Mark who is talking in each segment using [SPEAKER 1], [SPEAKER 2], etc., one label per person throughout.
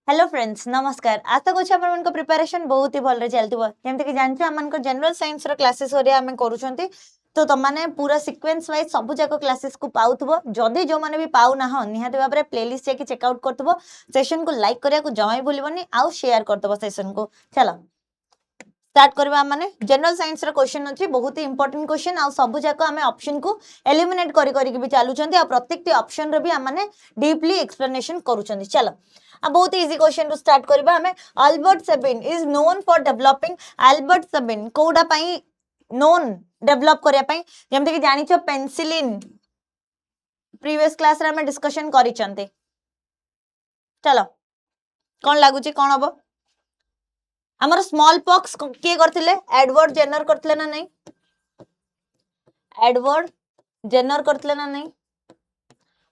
[SPEAKER 1] Hello friends नमस्कार आशा करूँ आपन प्रिपरेशन बहुत ही भल चलती जमती कि जानते आम जनरल साइंस क्लासेस आम करूँ तो तुमने पूरा सिक्वेन्स वाइज सब जाक क्लासेस को पाऊब जदि जो मैंने भी पाऊना निहाती भाव में प्लेलिस्ट जाकि चेकआउट कर सेशन को लाइक करने को जमा भूलबनी आउ शेयर करदब सेशन को चलो स्टार्ट करबा माने जनरल साइंस रो क्वेश्चन अछि बहुत ही इंपोर्टेंट क्वेश्चन आ सब जाक आमे ऑप्शन को एलिमिनेट करी करी भी चालुचंती आ प्रत्येक ऑप्शन रो भी आमे डीपली एक्सप्लेनेशन करूचंती चलो आ बहुत इजी क्वेश्चन टू स्टार्ट करबा हमें Albert Sabeen is known for developing Albert Sabeen कोडा पई नोन डेवलप करिया पई जेमते कि जानि छ पेनिसिलिन प्रीवियस क्लास रे हमें डिस्कशन करिचंती चलो कोन लागु छी कोन हबो हमर स्मॉल पॉक्स किए करथिले एडवर्ड जेनर करथिले ना नहीं एडवर्ड जेनर करथिले ना नहीं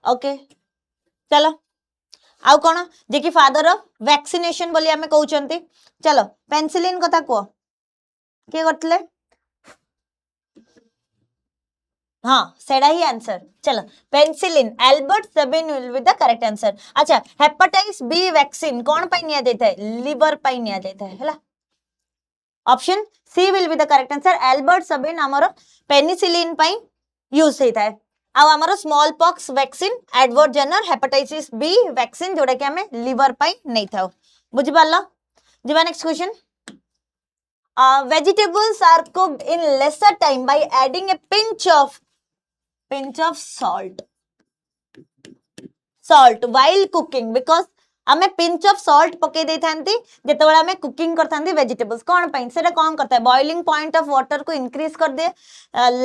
[SPEAKER 1] ओके चलो आउ कोन जे कि फादर ऑफ वैक्सीनेशन बोली हमें कहउचंती चलो पेनिसिलिन कथा को किए करथिले हाँ सेड़ा ही आंसर चलो penicillin Albert Sabeen will be the correct answer अच्छा हेपेटाइटिस बी वैक्सीन कौन पाई निया देता है लिवर पाई निया देता है हैला option C will be the correct answer Albert Sabin हमर पेनिसिलिन पाई यूज होता है आउ हमर smallpox vaccine Edward Jenner hepatitis B vaccine जोड़ा कि हमें लिवर पाई नहीं था बुझी पारला जीवा next question vegetables are cooked in lesser time by adding a pinch of salt while cooking because आमे पिंच ऑफ सॉल्ट पके दे थांती जेतेबेला आमे कुकिंग करथांती वेजिटेबल्स कोन पई सेटा कोन करता है बॉइलिंग पॉइंट ऑफ वाटर को इंक्रीज कर दे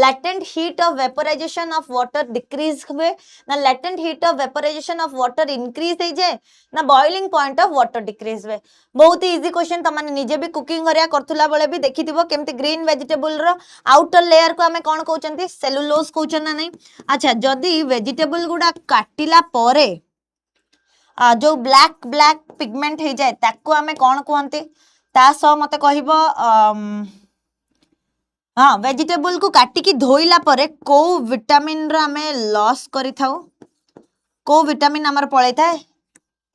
[SPEAKER 1] latent heat of vaporization of water decrease हुए ना latent heat of vaporization of water increase हो जाए ना boiling point of water decrease हुए बहुत ही इजी क्वेश्चन तमाने निजे भी कुकिंग करिया करथुला बेले भी देखिथिबो केमती ग्रीन वेजिटेबल रो आउटर लेयर को आमे कोन कहउचंती सेलुलोज कहउचन ना नहीं अच्छा जदी वेजिटेबल गुडा काटिला परे जो ब्लैक ब्लैक पिगमेंट हो जाए ताको आमे कौन कहते ता सह मते कहबो हाँ वेजिटेबल को काटिकी धोइला परे को विटामिन रो आमे लॉस करि थाउ को विटामिन हमर पळै थाए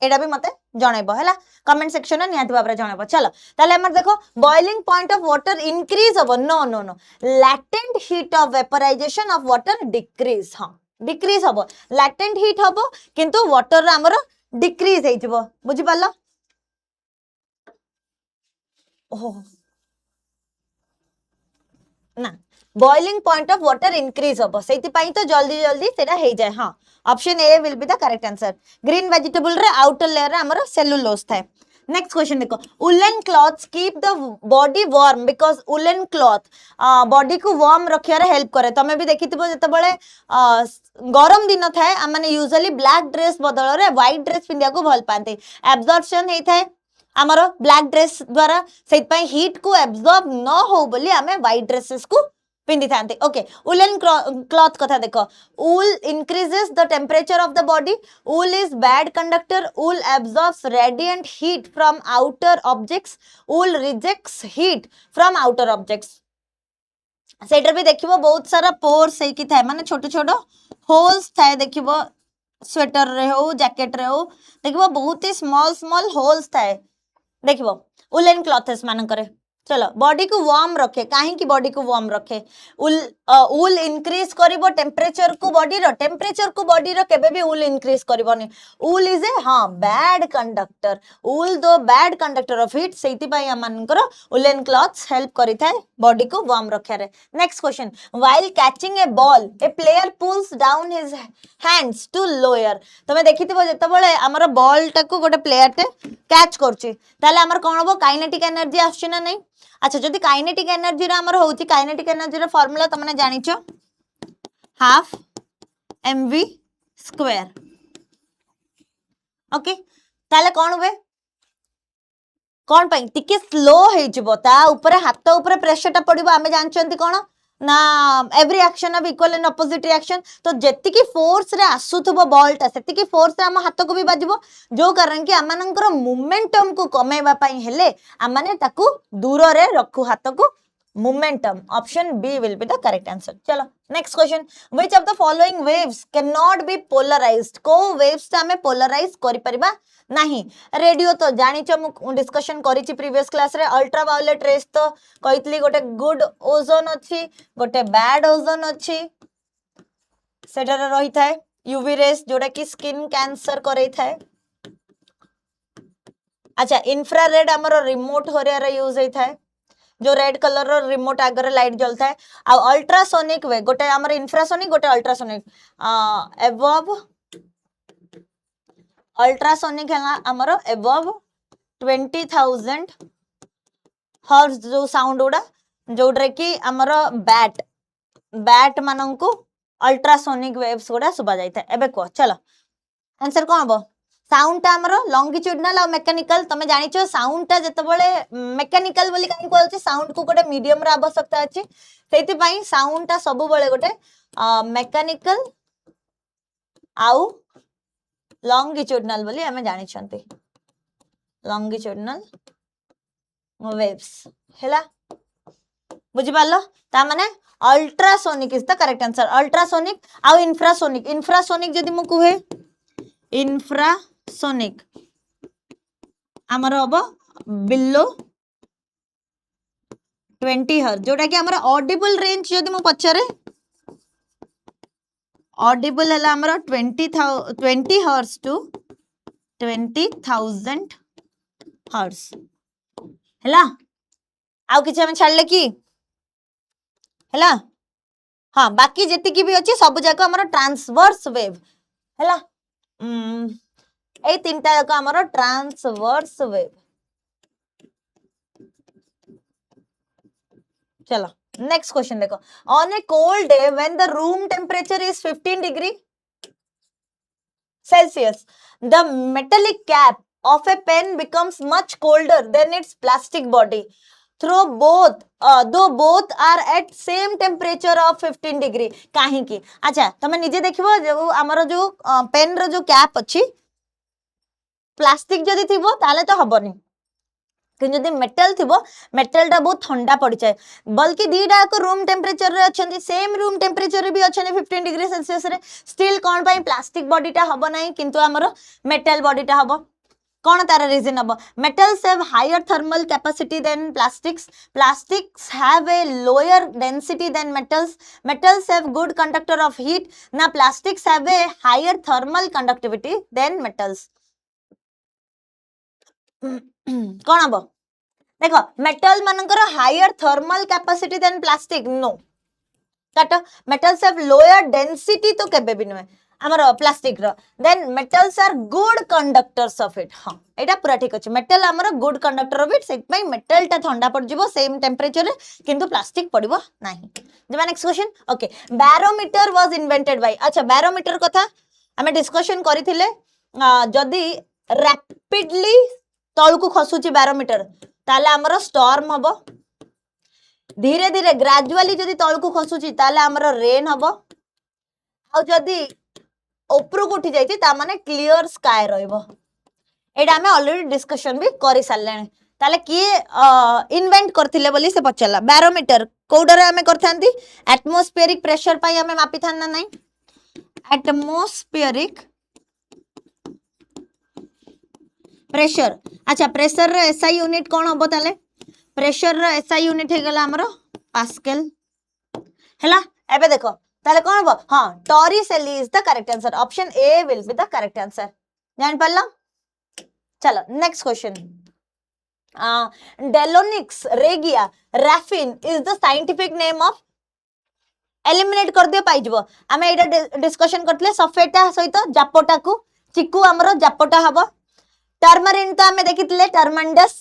[SPEAKER 1] एडा भी मते जणैबो हैला कमेंट सेक्शन में निहाती भाबरे जणैबो चलो ताले हमर देखो boiling point of water increase हबो no no no latent heat of vaporization of water decrease हां डिक्रीज हबो लैटेंट हीट हबो किंतु वाटर हमर डिक्रीज हेइथिबो बुझि पालो ओहो ना boiling point of water increase हबो सेति पई तो जल्दी जल्दी सेटा हे जाय हां option A will be the correct answer green vegetable रे आउटर लेयर रे हमर सेलुलोज थाए नेक्स्ट क्वेश्चन देखो woollen clothes keep the body warm because woollen cloth body को वार्म रखिया रे हेल्प करे तमे भी देखिथिबो जते बळे गरम दिन थाए आ माने यूजुअली ब्लैक ड्रेस बदल रे व्हाइट ड्रेस पिंदिया को भल पाते एब्जॉर्प्शन हेइ थाए आमर ब्लैक ड्रेस द्वारा सेति पई हीट को एब्जॉर्ब न हो बोली आमे व्हाइट ड्रेसेस को पिंदी थांते ओके वुलन क्लॉथ कथा देखो wool increases the temperature of the body wool is bad conductor wool absorbs radiant heat from outer objects wool rejects heat from outer objects सेटर भी देखिबो बहुत सारा पोर्स है कि थाए माने छोटो छोटो होल्स थाए देखिबो स्वेटर रे हो जैकेट रे हो देखिबो बहुत ही स्मॉल स्मॉल होल्स थाए देखिबो वुलन क्लॉथ्स मान करे चलो बॉडी को वार्म रखे काहे की बॉडी को वार्म रखे वूल इंक्रीज करिवो टेम्परेचर को बॉडी रो टेम्परेचर को बॉडी रो केबे भी वूल इंक्रीज करिवोनी वूल इज ए हां बैड कंडक्टर वूल दो बैड कंडक्टर ऑफ हीट सेति पई हमनकर वुलन क्लॉथ्स हेल्प करि थाए बॉडी को वार्म रखे रे next question while catching a ball a player pulls down his hands to lower तमे देखिथिबो जते बळे हमर बॉल टाको गोटे प्लेयर टे कैच करछि ताले हमर कोन हबो काइनेटिक एनर्जी आछी ना नहीं अच्छा जदि काइनेटिक एनर्जी रा हमर होउची काइनेटिक एनर्जी रा फार्मूला तमने जानिचो हाफ mv स्क्वायर ओके ताले कोन हुए कोन पई टिके स्लो हे जबो ता ऊपर हाथ ऊपर प्रेशर टा पडिबो हमें जानचंती कोन ना every action of equal and opposite reaction तो जेति की फोर्स रे आसुथबो बॉल टा सेति की फोर्स रे हम हाथ को भी बाजिबो जो कारण कि आमानकर मोमेंटम को कमेबा पई हेले आमाने ताकू दूर रे रखू हाथ को momentum. Option B will be the correct answer. चलो next question. Which of the following waves cannot be polarized? को waves ता हमें polarize करि परिबा नहीं. रेडियो तो जानिଛ मु डिस्कशन करिछि प्रीवियस क्लास रे. अल्ट्रावायोलेट रेस तो कहितली गोटे गुड ओजोन अछि, गोटे बैड ओजोन अछि. सेटा रही थाए यूवी रेस जोटा कि स्किन कैंसर करई थाए. अच्छा इंफ्रारेड हमरो रिमोट होरिया रे यूज होई थाए, जो रेड कलर रो रिमोट आगर लाइट जलता है. आ अल्ट्रासोनिक वे गोटे हमर इंफ्रासोनिक गोटे अल्ट्रासोनिक एबव अल्ट्रासोनिक है हमर एबव 20,000 हर्ट्ज जो साउंड उडा जोड्रे कि हमर बैट मानंकु अल्ट्रासोनिक वेव्स गुडा सुबा जाई था. एबे को चलो आंसर कोन हबो? साउंड टा हमरो लॉन्गिट्यूडनल और मेकानिकल. तमे जानिछो साउंड टा जतबेले मेकानिकल बोली काई कहउछि, साउंड को गोटे मीडियम रा आवश्यकता अछि. सेति पई साउंड टा सब बेले गोटे मेकानिकल आउ लॉन्गिट्यूडनल बोली हमें जानिछंती. लॉन्गिट्यूडनल वेव्स हैला बुझि पालो. ता माने ultrasonic is the correct answer. Ultrasonic आउ इंफ्रासोनिक. इंफ्रासोनिक जदि मु कहे इंफ्रासोनिक आमर हम बिलो 20 हर्ट्ज जोटा कि आमर ऑडिबल रेंज जदि मु पचारे ऑडिबल है आमर 20 हर्ट्ज टू 20,000 हर्ट्ज हैला. आउ किछ हम छाड़ले कि हैला. हाँ बाकी जेतिकी भी अछि सब जाक हमर ट्रांसवर्स वेव हैला. ए तीनटा जाक हमर ट्रांसवर्स वेव. चलो नेक्स्ट क्वेश्चन देखो. On A cold day when the room temperature is 15 degree Celsius, the metallic cap of a pen becomes much colder than its plastic body. Though both are at same temperature of 15 degree. काहे की अच्छा तमे निजे देखिबो जो हमर जो pen रो जो cap अछि प्लास्टिक जदि थिबो ताले तो हबनी, कि जदि मेटल थिबो मेटल टा बहुत ठंडा पड़ी जाए. बल्कि दीटा को रूम टेम्परेचर रे अछंती, सेम रूम टेम्परेचर रे भी अछने 15 डिग्री सेल्सियस रे. स्टिल कोन पई प्लास्टिक बॉडी टा हबो नाही किंतु हमर मेटल बॉडी टा हबो. कौन तार रीजन हबो? Metals have higher thermal capacity than plastics. Plastics have a lower density than metals. Metals have good conductor of heat. ना plastics have a higher thermal conductivity than metals. कौन हबो? देखो metal मानकर higher thermal capacity than plastic नो काट. Metals have lower density तो केबे भी नुए हमर प्लास्टिक रो. Then metals are good conductors of it. हां एटा पूरा ठीक अछि. मेटल हमर good conductor of it, set पई मेटल टा ठंडा पड़ जिवो सेम टेम्परेचर रे किंतु प्लास्टिक पड़िबो नाही. जबा next question. Okay barometer was invented by. अच्छा बैरोमीटर कथा हमें डिस्कशन करिथिले. जदी रैपिडली तळकु खसुची बैरोमीटर ताले हमर स्टॉर्म हबो. धीरे धीरे ग्रेजुअली जदी तळकु खसुची ताले हमर रेन हबो. आ जदी ऊपर को उठी जाइती ता माने क्लियर स्काई रहइबो. एडा हमें ऑलरेडी डिस्कशन भी करि सारलेनी. ताले की इन्वेंट करथिले बोली से पचला. बैरोमीटर कोडरे हमें करथांती एटमॉस्फेरिक प्रेशर पई हमें मापी थान ना नहीं. Atmospheric pressure. अच्छा प्रेशर रो एसआई यूनिट कोन हबो ताले? प्रेशर रो एसआई यूनिट हे गला हमरो पास्कल हैला. एबे देखो ताले कोन हबो? हां Torricelli is the correct answer. Option A will be the correct answer. जान पल्ला. चलो next question. Delonix regia Rafin is the scientific name of. Eliminate कर दियो पाइ जबो. हमें एटा डिस्कशन करथले सफेटा सहित जापोटा को चिकू हमरो जापोटा हबो. टर्मरिन तो हमें देखिथिले टर्मंडस.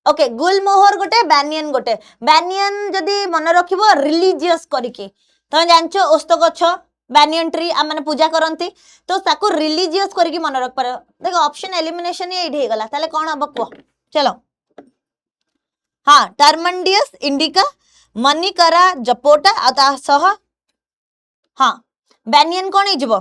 [SPEAKER 1] ओके गुलमोहर गोटे बैनियन गोटे. बैनियन जदि मन रखिबो रिलीजियस करिके तो जानचो ओस्तो गछ बैनियन ट्री आ माने पूजा करंती तो ताको रिलीजियस करिके मन रख पर. देखो ऑप्शन एलिमिनेशन ये एठी गला. ताले कोन हबो को? चलो हां टर्मंडियस इंडिका मनिकरा जपोटा आ ता सह हां बैनियन कोन हिजबो?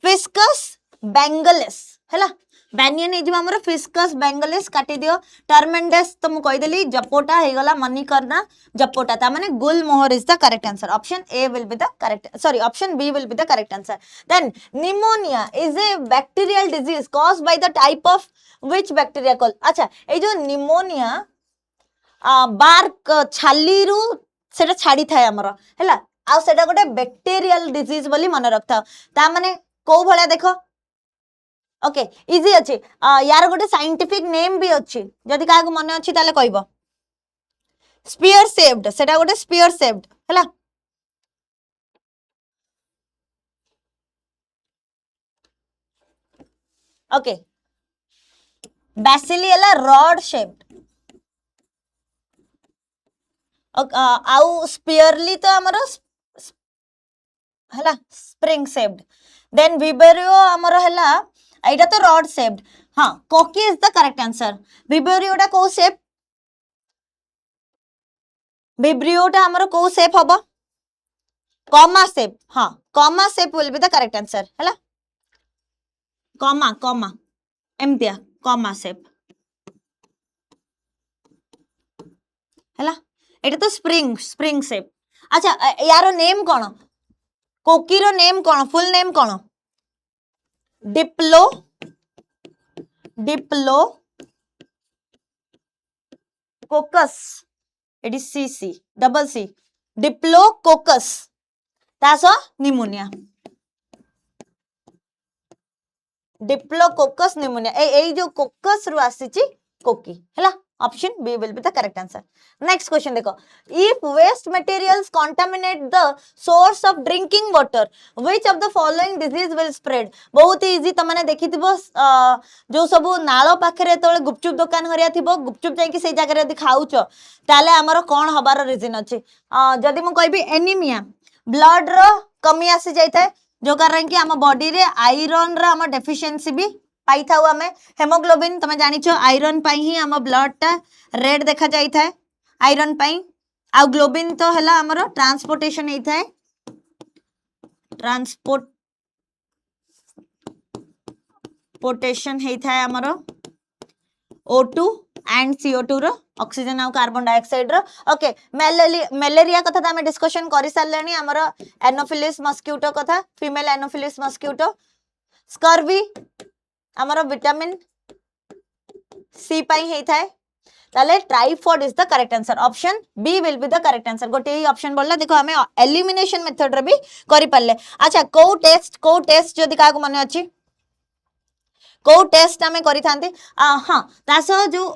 [SPEAKER 1] फिस्कस बेंगलेस हैला. बैनियन हो हमर फिस्कस बेंगलिस काटी दियो टर्मेंडस तो मु कहिदेली जपोटा हे गला मनी करना जपोटा ता माने gulmohar is the correct answer option A will be the correct sorry option B will be the correct answer then pneumonia is a bacterial disease caused by the type of which bacteria call अच्छा ए जो pneumonia bark छाली रु सेटा छाड़ी थाए हमर हैला आ सेटा गोटे बैक्टीरियल डिजीज बोली मन रखता ता माने को भला देखो ओके इजी अच्छे यार गोटे साइंटिफिक नेम भी अच्छी जदि का मन अच्छी ताले कहबो स्पीयर शेप्ड सेटा गोटे स्पीयर शेप्ड हैला ओके बैसिलियला रॉड शेप्ड आउ स्पीयरली तो हमर हैला स्प्रिंग शेप्ड देन विबेरियो हमर हैला एटा तो रॉड शेप्ड हाँ कोकी इज द करेक्ट आंसर विबेरियोटा को शेप विब्रियोटा हमर को शेप हबो कॉमा शेप हाँ comma shape will be the correct answer हैला कॉमा कॉमा एमतिया कॉमा शेप हैला एटा तो स्प्रिंग स्प्रिंग शेप अच्छा यारो नेम कोन कोकी रो नेम कोन फुल नेम कोन डिप्लो डिप्लो कोकस एडी C C double C diplococcus तासो निमोनिया डिप्लो कोकस निमोनिया ए जो कोकस रु आसीची कोकी हैला option B will be the correct answer next question देखो if waste materials contaminate the source of drinking water which of the following disease will spread बहुत easy तमने देखिथिबो जो सब नाଳ पाखरे तळे गुपचुप दुकान हरिया थिबो गुपचुप जाई कि से जगह रे खाउचो ताले हमर कोन हबार रीजन अछि जदी मु कहबी एनीमिया ब्लड रो कमी आसी जाई थाए जो कारण कि आम बॉडी रे आयरन रा आम डेफिशिएंसी भी पाई थाउ आमे हेमोग्लोबिन तमे जानिछो आयरन पाई ही आम ब्लड टा रेड देखा जाई थाए आयरन पाई आ ग्लोबिन तो हला हमरो ट्रांसपोर्टेशन हेई थाए ट्रांसपोर्टेशन हेई थाए हमरो O2 एंड CO2 रो ऑक्सीजन आ कार्बन डाइऑक्साइड रो ओके मलेरिया कथा त हमें डिस्कशन करि सारलेनी हमरो एनोफिलिस मस्किटो कथा फीमेल एनोफिलिस मस्किटो स्कर्वी हमरो विटामिन सी पाई हेई थाए ताले typhoid is the correct answer option B will be the correct answer गोटे ही ऑप्शन बोलला देखो हमें एलिमिनेशन मेथड रे भी करि पारले अच्छा को टेस्ट जदी का को माने अछि को टेस्ट हमें करि थांती हां तासो जो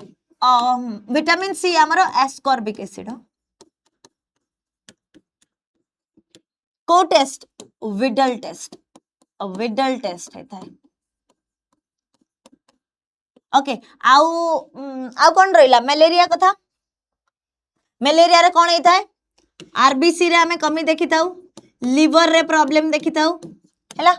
[SPEAKER 1] विटामिन सी हमरो एस्कॉर्बिक एसिड को टेस्ट विडल टेस्ट है थाए ओके आउ कौन रहिला मलेरिया कथा मलेरिया रे कौन हेता है आरबीसी रे हमें कमी देखि थाउ लिवर रे प्रॉब्लम देखि थाउ हैला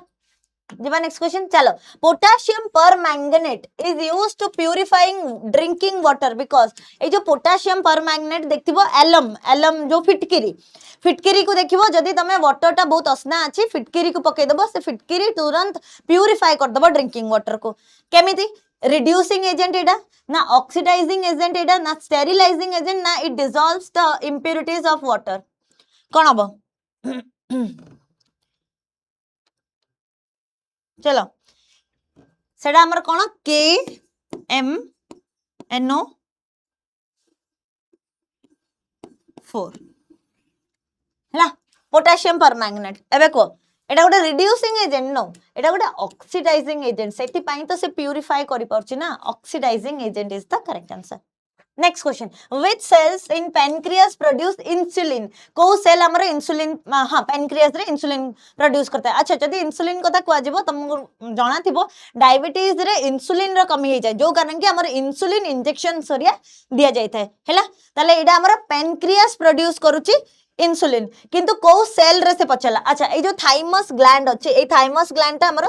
[SPEAKER 1] जीवा नेक्स्ट क्वेश्चन चलो potassium permanganate is used to purifying drinking water because ए जो पोटेशियम पर मैंगनेट देखथिबो एलम जो फिटकिरी को देखिबो जदी तमे वाटर टा बहुत असना अछि फिटकिरी को पके देबो से फिटकिरी तुरंत प्यूरिफाई कर देबो ड्रिंकिंग वाटर को केमिति रिड्यूसिंग एजेंट एडा ना ऑक्सीडाइजिंग एजेंट एडा ना स्टेरिलाइजिंग एजेंट ना it dissolves the impurities of water कोन हबो चलो सेडा हमर कोन के एम एनओ 4 हला पोटेशियम परमैंगनेट एबे को एटा गोटे रिड्यूसिंग एजेंट नो एटा गोटे ऑक्सीडाइजिंग एजेंट सेति पई तो से प्यूरिफाई करि परछि ना oxidising agent is the correct answer next question which cells in pancreas produce insulin को सेल हमर इंसुलिन हां पैनक्रियास रे इंसुलिन प्रोड्यूस करता है अच्छा जदी इंसुलिन कथा को आजिबो तुमको जाना थिबो डायबिटीज रे इंसुलिन रो कमी हे जाय जो कारण कि हमर इंसुलिन इंजेक्शन सरिया दिया जाय थाए हैला ताले एडा हमर पैनक्रियास प्रोड्यूस करूची इंसुलिन किंतु को सेल रे से पचला अच्छा ए जो थाइमस ग्लैंड अछि ए थाइमस ग्लैंड ता हमर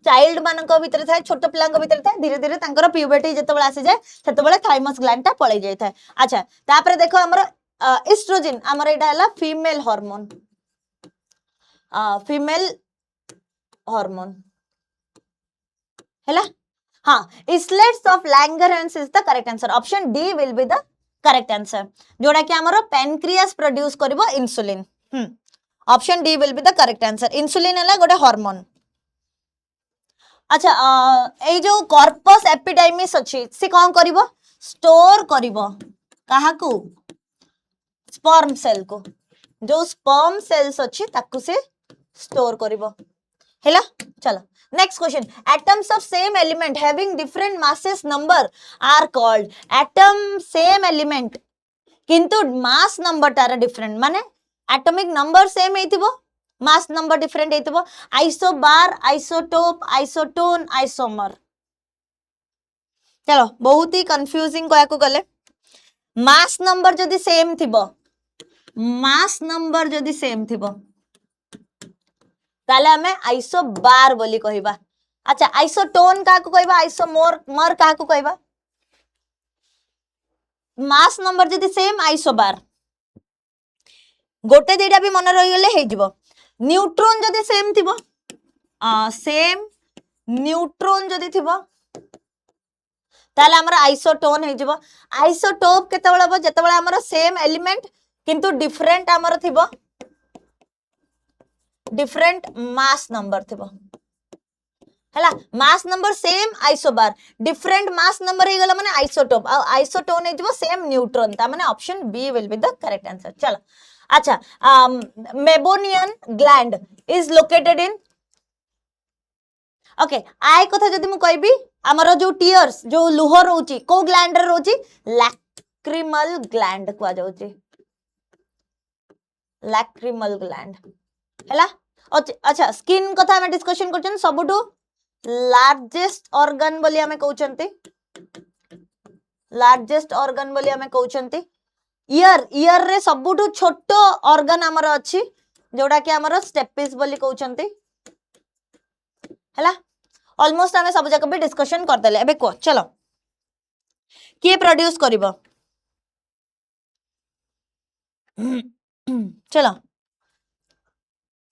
[SPEAKER 1] चाइल्ड मानक भीतर थाए छोट पिलांक भीतर थाए धीरे धीरे तांकर प्यूबर्टी जतबेला आसी जाय सेतबेला थाइमस ग्लैंड ता पळै जाय थाए अच्छा तापरे देखो हमर एस्ट्रोजन हमर एटा हला फीमेल हार्मोन हैला हाँ, islets of Langerhans is the correct answer. Option D will be the correct answer. जोड़ा कि हमरो pancreas produce करिवो insulin. Option D will be the correct answer. Insulin है गोटे हार्मोन. अच्छा ए जो corpus epidermis अछि से कौन करिवो स्टोर करिवो काहाकू स्पर्म सेल को जो स्पर्म सेल्स अछि ताकू से स्टोर करिवो हैला चलो next question atoms of same element having different masses number are called atom same element किंतु mass number तारा different माने atomic number same हेतिबो mass number different हेतिबो isobar isotope isotone isomer चलो बहुत ही confusing कया को गले mass number जदी same थिबो mass number जदी same थिबो ताले हमें आइसोबार बोली कहिबा अच्छा आइसोटोन काकू कहिबा आइसोमोर मर काकू कहिबा मास नंबर जदी सेम आइसोबार गोटे देटा भी मन रही गले हे जिवो न्यूट्रॉन जदी सेम थिबो सेम न्यूट्रॉन जदी थिबो ताले हमर आइसोटोन हे जिवो आइसोटोप केतेबेला बो जेतेबेला हमर सेम एलिमेंट किंतु डिफरेंट हमर थिबो डिफरेंट मास नंबर थिबो हैला mass number same isobar different mass number हे गला माने आइसोटोप आ आइसोटोन हे जिवो सेम न्यूट्रॉन ता माने option B will be the correct answer चलो अच्छा meibomian gland is located in okay eye कथा जदी मु कहबी हमर जो टीयर्स जो लुह रहउची को ग्लैंड रे रहउची लैक्रिमल ग्लैंड को जाउची लैक्रिमल ग्लैंड हैला अच्छा स्किन कथा हमें डिस्कशन करछन सबुटू लार्जेस्ट ऑर्गन बोली हमें कहउचंती लार्जेस्ट ऑर्गन बोली हमें कहउचंती ईयर रे सबुटू छोटो ऑर्गन हमर अछि जोडा कि हमर स्टेपिस बोली कहउचंती हैला ऑलमोस्ट हमें सब जगह भी डिस्कशन कर देले एबे को चलो के प्रोड्यूस करिवो चलो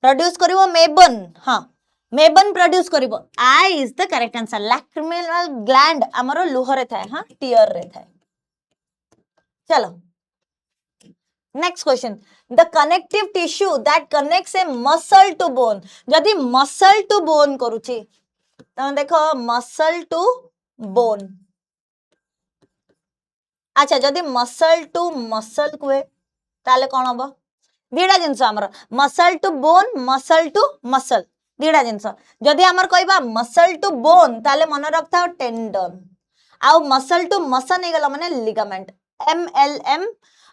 [SPEAKER 1] प्रोड्यूस करिवो मेबन हाँ मेबन प्रोड्यूस करिवो eye is the correct answer lacrimal gland हमरो लुहरे थाए हाँ टीयर रे थाए चलो next question the connective tissue that connects a muscle to bone जदी मसल टू बोन करूची तमे देखो मसल टू बोन अच्छा जदी मसल टू मसल कुए ताले कोन हबो दीडा जिंस हमर muscle to bone muscle to muscle दीडा जिंस जदी हमर कहबा मसल टू बोन ताले मन रखता टेंडन आ मसल टू मसल हे गला माने लिगामेंट एमएलएम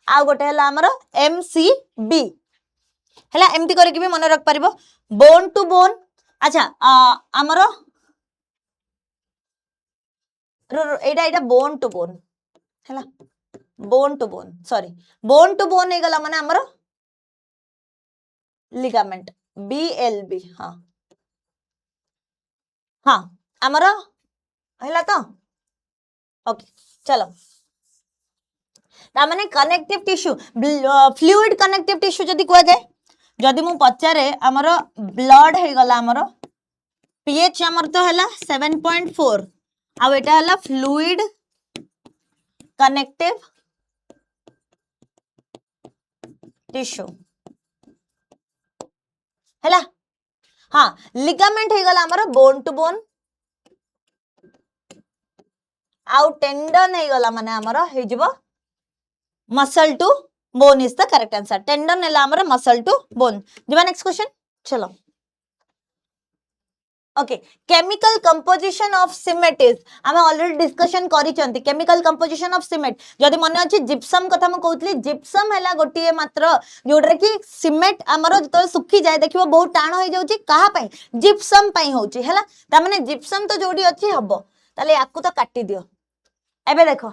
[SPEAKER 1] आ गोटे हला हमर एमसीबी हला एमती करिक भी मन रख परिबो बोन टू बोन अच्छा हमर एटा बोन टू बोन हला bone to bone sorry bone to bone हे गला माने हमर लिगामेंट बीएलबी हाँ हाँ हमर हला तो ओके चलो ता माने connective tissue fluid connective tissue जदी कोआ जाय जदी मु पचारे हमर ब्लड हे गला हमर पीएच हमर तो हला 7.4 आ एटा हला फ्लूइड कनेक्टिव टिश्यू हला हाँ लिगामेंट हे गला हमर बोन टू बोन आउ टेंडन हे गला माने हमर हे जिवो muscle to bone is the correct answer tendon है हमर मसल टू बोन जिबा नेक्स्ट क्वेश्चन चलो okay chemical composition of cement is हमें ऑलरेडी डिस्कशन करी चंती केमिकल कंपोजिशन ऑफ सीमेंट जदी मन अछि जिप्सम कथा म कहउतली जिप्सम हैला गोटिए मात्र जोडरे कि सीमेंट हमर जतो सुखी जाय देखिबो बहुत टाण होई जाउची कहा पई जिप्सम पई होउची हैला ता माने जिप्सम तो जोडी अछि हबो ताले याकू तो काटी दियो एबे देखो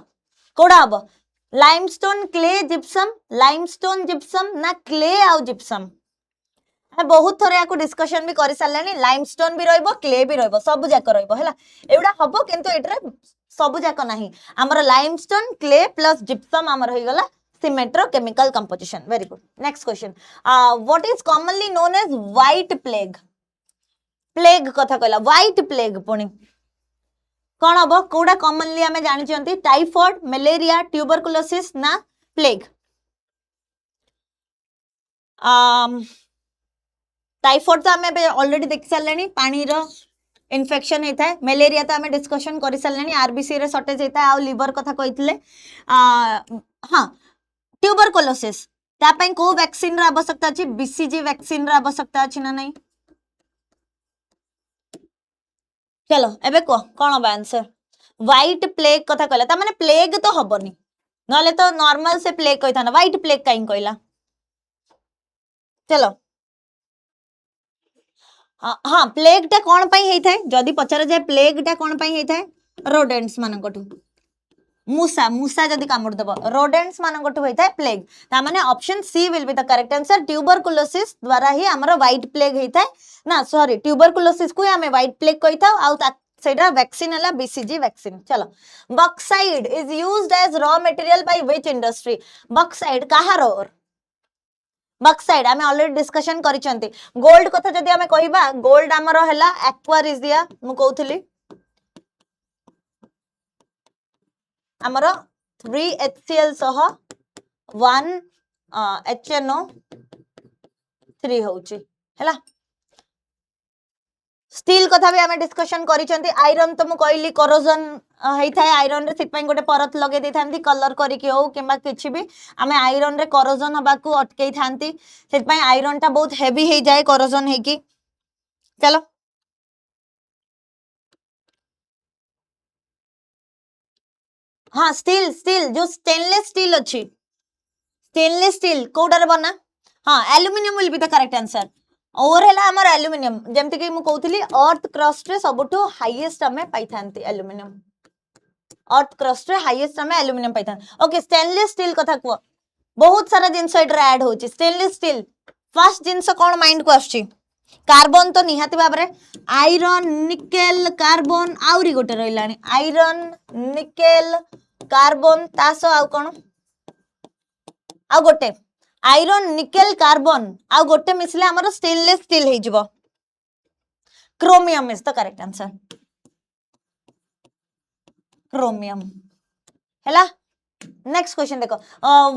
[SPEAKER 1] कोडा हबो लाइमस्टोन क्ले जिप्सम ना क्ले आउ जिप्सम बहुत थोड़े याकू डिस्कशन भी करि सारलेनी लाइमस्टोन भी रहइबो क्ले भी रहइबो सब जाक रहइबो हैला एउडा हबो किंतु एटरे सब जाक नाही हमर लाइमस्टोन क्ले प्लस जिप्सम हमर होई गला सीमेंट रो chemical composition very good next question what is commonly known as white plague plague कथा कहला व्हाइट प्लेग पुनी कौन हम कौटा कॉमनली आम जानते टाइफॉइड मलेरिया ट्यूबरकुलोसिस ना प्लेग टाइफॉइड तो आम ऑलरेडी देख सारे पानी इन्फेक्शन होता है मलेरिया तो आम डिस्कशन कर सारे आरबीसी रे शॉर्टेज होता है आ लिवर कथा कही हाँ ट्यूबरकुलोसिस तापाई को वैक्सीन आवश्यकता अच्छी बीसीजी वैक्सीन आवश्यकता अच्छी ना नहीं चलो एबे कह कौन हम आंसर व्हाइट प्लेग कथा कहला ता माने प्लेग तो हबनी नले तो नॉर्मल से प्लेग कही था व्हाइट प्लेग कहीं कहला चलो हाँ प्लेग टा कौन पाई हेई थाए जदी पचार जाए प्लेग टा कौन पाई हेई थाए रोडेंट्स मानकटू मूसा मूसा जदी कामुड़ दब रोडेंट्स मानकटू होई थाए प्लेग ता माने option C will be the correct answer tuberculosis द्वारा ही हमर व्हाइट प्लेग हेई थाए ना सॉरी ट्यूबरकुलोसिस को हमें व्हाइट प्लेग कही था आउ सेटा वैक्सीन है बीसीजी वैक्सीन चलो bauxite is used as raw material by which industry bauxite कहार बक्साइड आम ऑलरेडी डिस्कशन करिसेंती गोल्ड कथा जदी आमे कहिबा गोल्ड हमर हैला एक्वारिजिया मु कहउथली हमर 3HCl सह 1 HNO3 होउची हैला स्टील कथा भी आमे डिस्कशन करिसेंती आयरन तो मु कहली करोजन हेई थाए आयरन रे सिपई गोटे परत लगे दे थांती कलर करिके हो किबा किछि भी आमे आयरन रे करोजन हबाकू अटकई थांती सिपई आयरन ता बहुत हेवी हेई जाए करोजन हेकी चलो हाँ स्टील स्टील जो स्टेनलेस स्टील अच्छी स्टेनलेस स्टील कोडार बना हाँ aluminium will be the correct answer और है हमर एल्युमिनियम जेमति कि मु कहउथली अर्थ क्रस्ट रे सबटू हाईएस्ट हमें पाई थांती एल्युमिनियम अर्थ क्रस्ट रे हाईएस्ट हमें एल्युमिनियम पाई थांती ओके स्टेनलेस स्टील कथा को बहुत सारा जिंस एडर ऐड होची स्टेनलेस स्टील फर्स्ट जिंस कोन माइंड को आछी कार्बन तो निहाती भाबरे आयरन निकेल कार्बन आउरी गोटे रहिलानी आयरन निकेल कार्बन तासो आउ कोन आउ गोटे आयरन निकेल कार्बन आउ गोटे मिसले हमर स्टेनलेस स्टील हे जिवो chromium is the correct answer chromium हैला नेक्स्ट क्वेश्चन देखो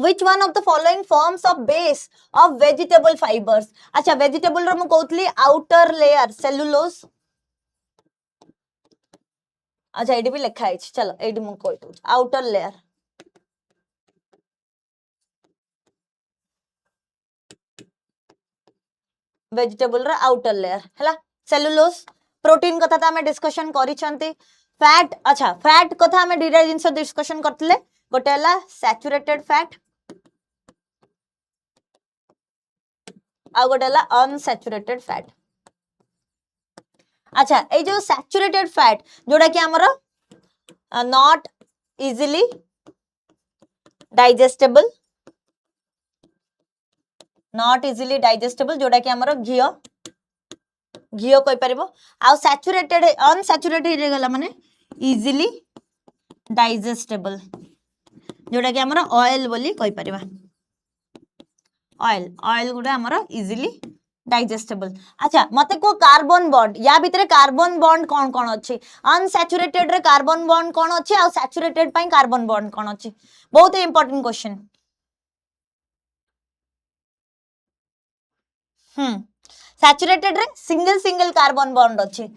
[SPEAKER 1] which one of the following forms of base of vegetable fibres अच्छा वेजिटेबल रो मु कहउतली आउटर लेयर सेलुलोज अच्छा एडी भी लिखा है चलो एडी मु कहू आउटर लेयर वेजिटेबल रो आउटर लेयर हैला सेलुलोज प्रोटीन कथा त हमें डिस्कशन करिसंती फैट अच्छा फैट कथा हमें डिरा जिंस डिस्कशन करतले गोटे हला सैचुरेटेड फैट आ गोटे हला अनसैचुरेटेड फैट अच्छा ए जो सैचुरेटेड फैट जोड़ा कि हमर not easily digestible not easily digestible जोड़ा कि हमर घियो घियो कहि परबो आ सैचुरेटेड अनसैचुरेटेड रे गला माने इजीली डाइजेस्टेबल जोड़ा कि हमर ऑयल बोली कहि परबा ऑयल ऑयल गुडा हमर इजीली डाइजेस्टेबल अच्छा मते को कार्बन बॉन्ड या भितरे कार्बन बॉन्ड कोन कोन अछि अनसैचुरेटेड रे कार्बन बॉन्ड कोन अछि आ सैचुरेटेड पई कार्बन बॉन्ड कोन अछि बहुत ही इंपोर्टेंट क्वेश्चन सैचुरेटेड रे सिंगल सिंगल कार्बन बॉन्ड अछि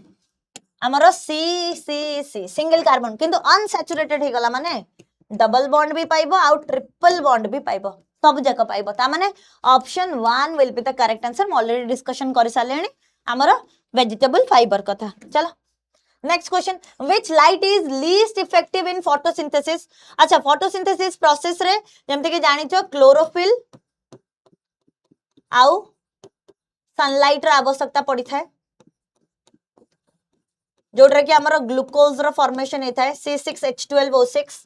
[SPEAKER 1] हमर सी सी सी सिंगल कार्बन किंतु अनसैचुरेटेड हे गला माने डबल बॉन्ड भी पाइबो आ ट्रिपल बॉन्ड भी पाइबो सब जक पाइबो ता माने option 1 will be the correct answer हम ऑलरेडी डिस्कशन कर सालेनी हमर वेजिटेबल फाइबर कथा चलो next question which light is least effective in photosynthesis अच्छा फोटोसिंथेसिस प्रोसेस रे जेमते कि जानिचो क्लोरोफिल आउ सनलाइट रा आवश्यकता पड़ी थाए जोडरा कि हमर ग्लूकोज रो फॉर्मेशन हे थाए C6H12O6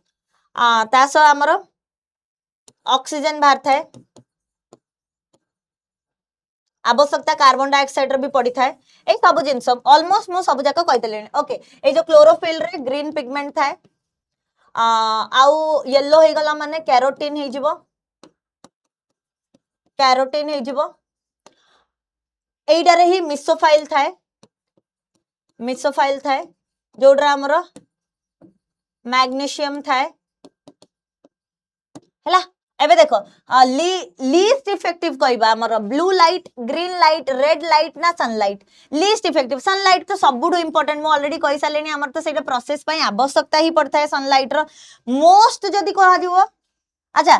[SPEAKER 1] तासो हमर ऑक्सीजन बाहर थाए आवश्यकता कार्बन डाइऑक्साइड रो भी पड़ी थाए ए सब जिंस ऑलमोस्ट मु सब जाक कहितले ओके ए जो क्लोरोफिल रे ग्रीन पिगमेंट थाए आउ येलो हे गला माने कैरोटीन हे जिवो कैरोटीन हे जिवो एइडा रे ही मिसोफाइल थाए जोडरा हमर मैग्नीशियम थाए हैला एबे देखो लीस्ट इफेक्टिव कहबा हमर blue light green light red light ना सनलाइट लीस्ट इफेक्टिव सनलाइट तो सबुठु इंपोर्टेंट मु ऑलरेडी कहि सालेनी हमर तो सेटा प्रोसेस पई आवश्यकता ही पड़ता है सनलाइट रो मोस्ट जदी कहा दिवो अच्छा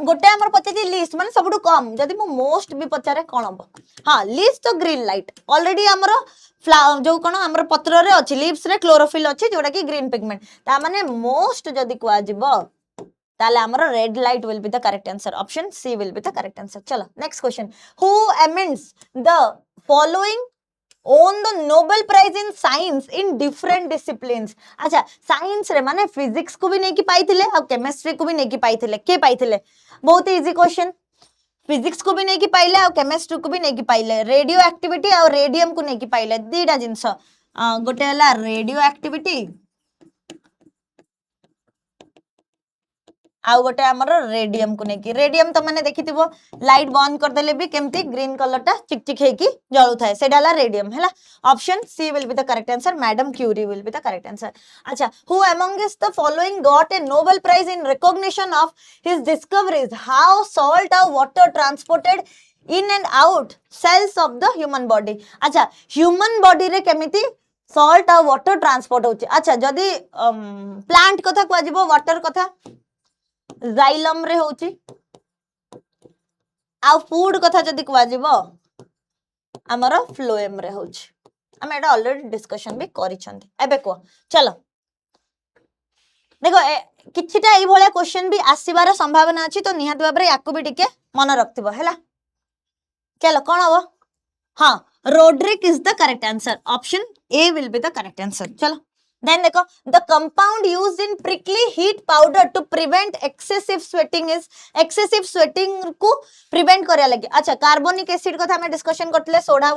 [SPEAKER 1] गोटे हमर पचे लिस्ट माने सबुठु कम जदी मु मोस्ट भी पचारे कोन हबो हां लिस्ट तो ग्रीन लाइट ऑलरेडी हमर जो कोन हमर पत्र रे अछि लीव्स रे क्लोरोफिल अछि जोडा कि ग्रीन पिगमेंट ता माने मोस्ट जदी कहा जिवो ताले हमरो red light will be the correct answer option C will be the correct answer चलो next question who amends the following won the Nobel prize in science in different disciplines अच्छा science रे माने physics को भी नहीं की पाइथिले और chemistry को भी नहीं की पाइथिले के पाइथिले बहुत इजी क्वेश्चन फिजिक्स को भी नहीं की पाइले और केमिस्ट्री को भी नहीं की पाइले रेडियो एक्टिविटी और रेडियम को नहीं की पाइले दीटा जिंस गोटे हला रेडियो एक्टिविटी आउ गोटे हमर रेडियम को नेकी रेडियम तो माने देखिथिबो लाइट बंद कर देले भी केमती ग्रीन कलर टा चिकचिक हेकी जळु थाए सेडा ला रेडियम हैला option C will be the correct answer madam Curie will be the correct answer अच्छा who amongst the following got a Nobel prize in recognition of his discoveries how salt और water transported in and out cells of the human body अच्छा human body रे केमिति salt और water transport होची अच्छा जदी plant कथा को आजिबो वाटर कथा जाइलम रे होची आ फूड कथा जदी को आजिबो हमरो फ्लोएम रे होची हम एटा ऑलरेडी डिस्कशन भी करि छथि एबे को चलो देखो किछिटा एई भलिया क्वेश्चन भी आसीबार संभावना अछि तो निहात बाबरे याकु भी टिके मन रखथिबो हैला चलो कोन हो हां रोड्रिक is the correct answer option A will be the correct answer चलो then देखो the compound used in prickly heat powder to prevent excessive sweating को prevent करिया लगे अच्छा कार्बोनिक एसिड कथा हमें डिस्कशन करतले सोडा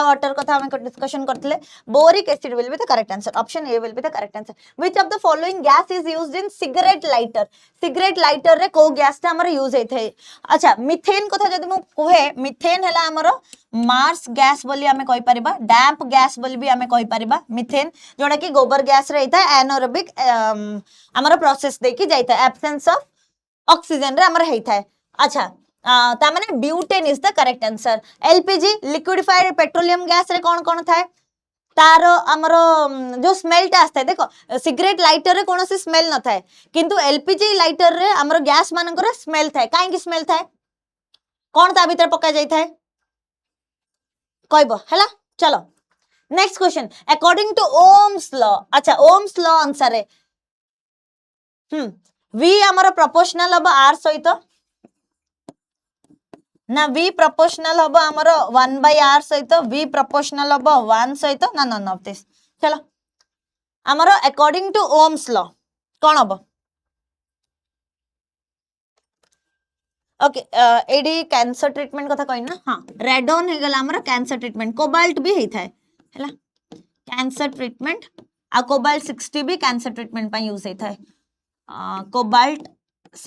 [SPEAKER 1] वाटर कथा हमें डिस्कशन करतले boric acid will be the correct answer option A will be the correct answer which of the following gas is used in cigarette lighter रे को गैस ता हमर यूज हेथे अच्छा मीथेन कथा जदी मु कोहे मीथेन हला हमर मार्स गैस बोली हमें कहि परिबा डैम्प गैस बोली भी हमें कहि परिबा मीथेन जोडा कि गोबर गैस रे हिता एनारोबिक हमर प्रोसेस देखि जाइता एब्सेंस ऑफ ऑक्सीजन रे हमर हेइथा अच्छा ता माने butane is the correct answer LPG liquefied petroleum gas रे कोन थाए तारो हमरो जो स्मेल टा आस्ता है देखो सिगरेट लाइटर रे कोनोसी स्मेल न थाए किंतु एलपीजी लाइटर रे हमरो गैस मानकर स्मेल थाए काहे की स्मेल थाए कोन ता भीतर पका जाई थाए कहबो हैला चलो next question according to Ohm's law अच्छा ओम्स लॉ अनुसार v हमरो प्रोपोर्शनल अब r सहित ना v प्रोपोर्शनल हबो हमरो 1/r सहित v प्रोपोर्शनल हबो 1 सहित ना नन ऑफ दिस चलो हमरो अकॉर्डिंग टू ओम्स लॉ कोन हबो ओके एडी कैंसर ट्रीटमेंट कथा कहि ना हां रेडॉन हे गला हमरो कैंसर ट्रीटमेंट कोबाल्ट भी हेइ थाए हैला कैंसर ट्रीटमेंट आ कोबाल्ट 60 भी कैंसर ट्रीटमेंट पई यूज हेइ थाए कोबाल्ट